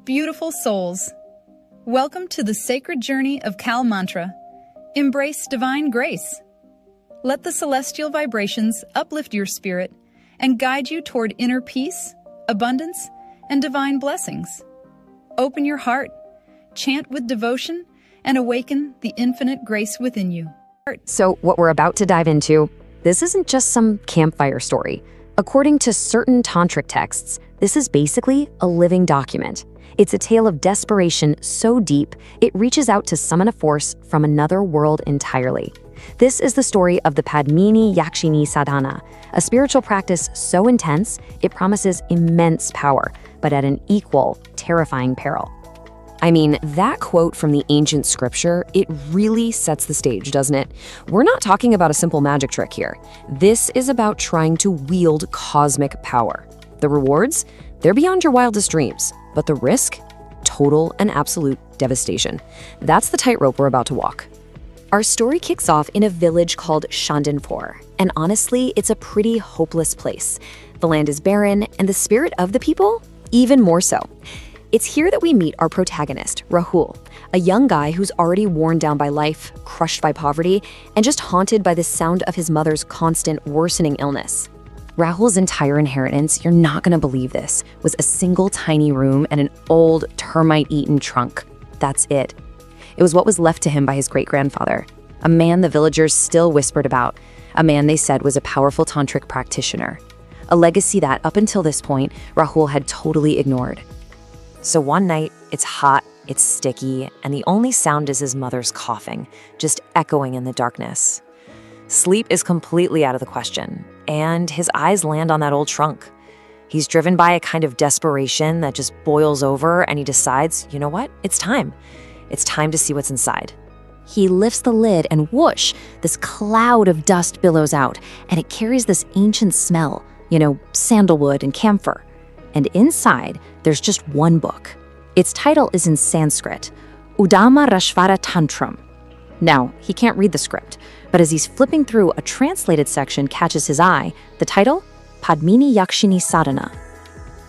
Beautiful souls, welcome to the sacred journey of Kal Mantra. Embrace divine grace. Let the celestial vibrations uplift your spirit and guide you toward inner peace, abundance, and divine blessings. Open your heart, chant with devotion, and awaken the infinite grace within you. So what we're about to dive into, this isn't just some campfire story. According to certain tantric texts, this is basically a living document. It's a tale of desperation so deep, it reaches out to summon a force from another world entirely. This is the story of the Padmini Yakshini Sadhana, a spiritual practice so intense, it promises immense power, but at an equal, terrifying peril. I mean, that quote from the ancient scripture, it really sets the stage, doesn't it? We're not talking about a simple magic trick here. This is about trying to wield cosmic power. The rewards? They're beyond your wildest dreams. But the risk? Total and absolute devastation. That's the tightrope we're about to walk. Our story kicks off in a village called Shandanpur, and honestly, it's a pretty hopeless place. The land is barren, and the spirit of the people, even more so. It's here that we meet our protagonist, Rahul, a young guy who's already worn down by life, crushed by poverty, and just haunted by the sound of his mother's constant worsening illness. Rahul's entire inheritance, you're not gonna believe this, was a single tiny room and an old termite-eaten trunk. That's it. It was what was left to him by his great-grandfather, a man the villagers still whispered about, a man they said was a powerful tantric practitioner, a legacy that, up until this point, Rahul had totally ignored. So one night, it's hot, it's sticky, and the only sound is his mother's coughing, just echoing in the darkness. Sleep is completely out of the question, and his eyes land on that old trunk. He's driven by a kind of desperation that just boils over, and he decides, you know what? It's time. It's time to see what's inside. He lifts the lid, and whoosh, this cloud of dust billows out, and it carries this ancient smell, sandalwood and camphor. And inside, there's just one book. Its title is in Sanskrit, Uddama Rashvara Tantram. Now, he can't read the script, but as he's flipping through, a translated section catches his eye. The title? Padmini Yakshini Sadhana.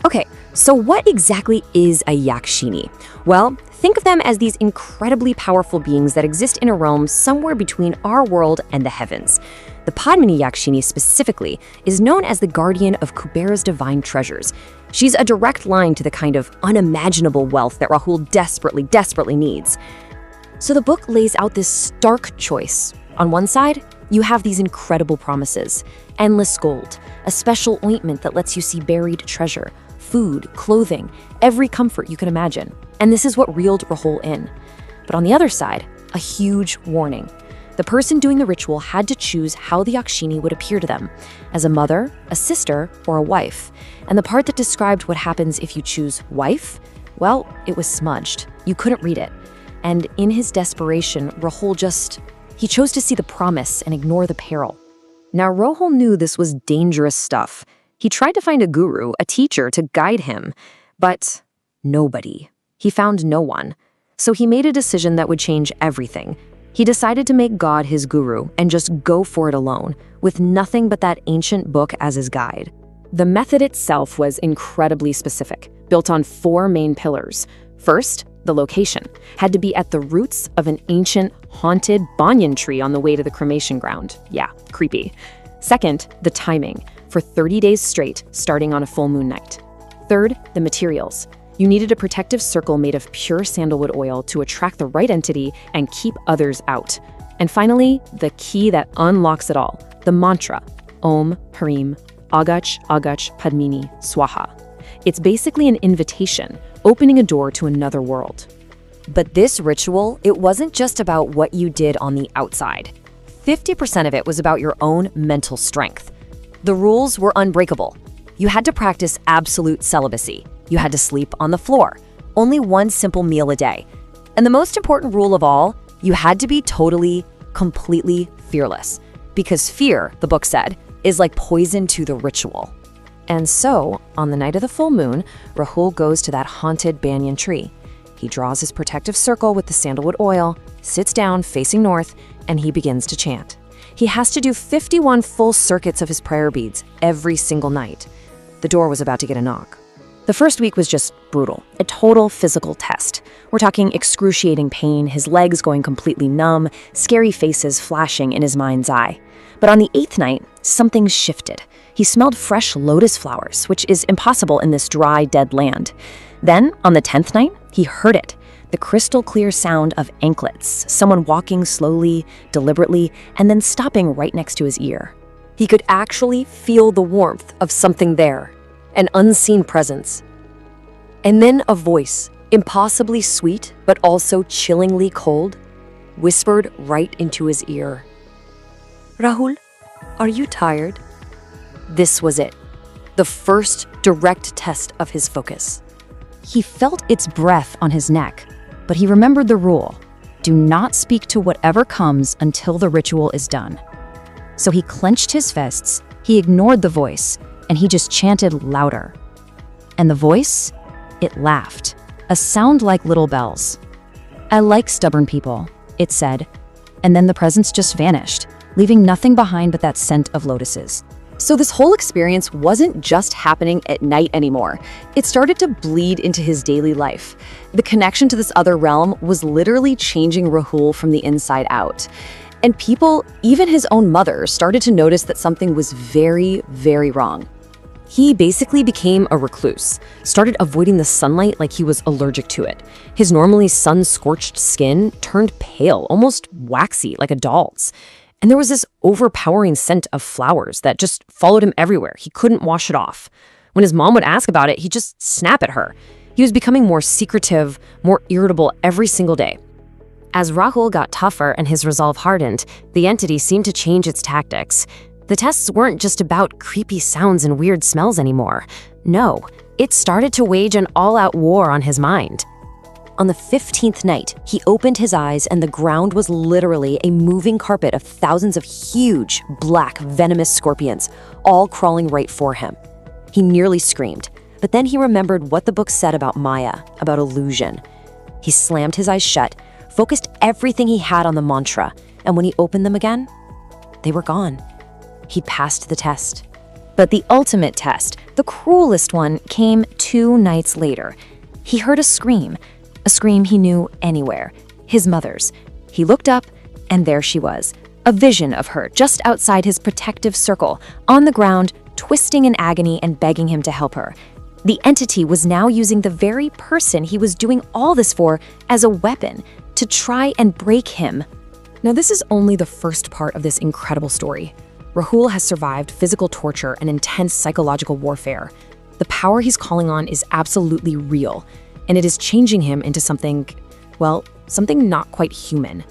Okay, so what exactly is a Yakshini? Well, think of them as these incredibly powerful beings that exist in a realm somewhere between our world and the heavens. The Padmini Yakshini specifically is known as the guardian of Kubera's divine treasures. She's a direct line to the kind of unimaginable wealth that Rahul desperately needs. So the book lays out this stark choice. On one side, you have these incredible promises, endless gold, a special ointment that lets you see buried treasure, food, clothing, every comfort you can imagine. And this is what reeled Rahul in. But on the other side, a huge warning. The person doing the ritual had to choose how the Yakshini would appear to them, as a mother, a sister, or a wife. And the part that described what happens if you choose wife, well, it was smudged. You couldn't read it. And in his desperation, Rahul he chose to see the promise and ignore the peril. Now, Rahul knew this was dangerous stuff. He tried to find a guru, a teacher, to guide him, but nobody. He found no one. So he made a decision that would change everything. He decided to make God his guru and just go for it alone, with nothing but that ancient book as his guide. The method itself was incredibly specific, built on 4 main pillars. First, the location had to be at the roots of an ancient, haunted banyan tree on the way to the cremation ground. Yeah, creepy. Second, the timing, for 30 days straight, starting on a full moon night. Third, the materials. You needed a protective circle made of pure sandalwood oil to attract the right entity and keep others out. And finally, the key that unlocks it all, the mantra, Om Harim Agach Agach Padmini Swaha. It's basically an invitation, opening a door to another world. But this ritual, it wasn't just about what you did on the outside. 50% of it was about your own mental strength. The rules were unbreakable. You had to practice absolute celibacy. You had to sleep on the floor. Only one simple meal a day. And the most important rule of all, you had to be totally, completely fearless. Because fear, the book said, is like poison to the ritual. And so, on the night of the full moon, Rahul goes to that haunted banyan tree. He draws his protective circle with the sandalwood oil, sits down facing north, and he begins to chant. He has to do 51 full circuits of his prayer beads every single night. The door was about to get a knock. The first week was just brutal, a total physical test. We're talking excruciating pain, his legs going completely numb, scary faces flashing in his mind's eye. But on the 8th night, something shifted. He smelled fresh lotus flowers, which is impossible in this dry, dead land. Then, on the 10th night, he heard it. The crystal clear sound of anklets, someone walking slowly, deliberately, and then stopping right next to his ear. He could actually feel the warmth of something there, an unseen presence. And then a voice, impossibly sweet but also chillingly cold, whispered right into his ear. "Rahul, are you tired?" This was it, the first direct test of his focus. He felt its breath on his neck, but he remembered the rule: do not speak to whatever comes until the ritual is done. So he clenched his fists, he ignored the voice, and he just chanted louder. And the voice? It laughed, a sound like little bells. "I like stubborn people," it said, and then the presence just vanished, leaving nothing behind but that scent of lotuses. So this whole experience wasn't just happening at night anymore. It started to bleed into his daily life. The connection to this other realm was literally changing Rahul from the inside out. And people, even his own mother, started to notice that something was very, very wrong. He basically became a recluse, started avoiding the sunlight like he was allergic to it. His normally sun-scorched skin turned pale, almost waxy, like a doll's. And there was this overpowering scent of flowers that just followed him everywhere. He couldn't wash it off. When his mom would ask about it, he'd just snap at her. He was becoming more secretive, more irritable every single day. As Rahul got tougher and his resolve hardened, the entity seemed to change its tactics. The tests weren't just about creepy sounds and weird smells anymore. No, it started to wage an all-out war on his mind. On the 15th night, he opened his eyes and the ground was literally a moving carpet of thousands of huge, black, venomous scorpions, all crawling right for him. He nearly screamed, but then he remembered what the book said about Maya, about illusion. He slammed his eyes shut, focused everything he had on the mantra, and when he opened them again, they were gone. He passed the test. But the ultimate test, the cruelest one, came 2 nights later. He heard a scream he knew anywhere, his mother's. He looked up, and there she was, a vision of her just outside his protective circle, on the ground, twisting in agony and begging him to help her. The entity was now using the very person he was doing all this for as a weapon to try and break him. Now, this is only the first part of this incredible story. Rahul has survived physical torture and intense psychological warfare. The power he's calling on is absolutely real, and it is changing him into something not quite human.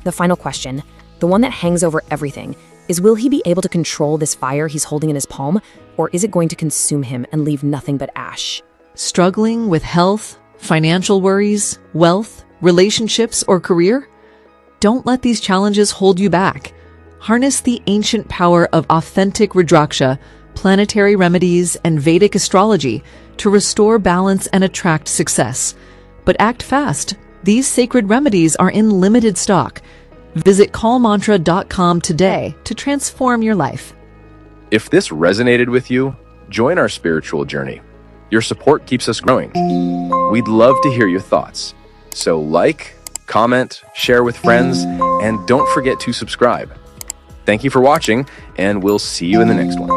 The final question, the one that hangs over everything, is will he be able to control this fire he's holding in his palm, or is it going to consume him and leave nothing but ash? Struggling with health, financial worries, wealth, relationships, or career? Don't let these challenges hold you back. Harness the ancient power of authentic Rudraksha, planetary remedies, and Vedic astrology to restore balance and attract success. But act fast. These sacred remedies are in limited stock. Visit callmantra.com today to transform your life. If this resonated with you, join our spiritual journey. Your support keeps us growing. We'd love to hear your thoughts. So like, comment, share with friends, and don't forget to subscribe. Thank you for watching, and we'll see you in the next one.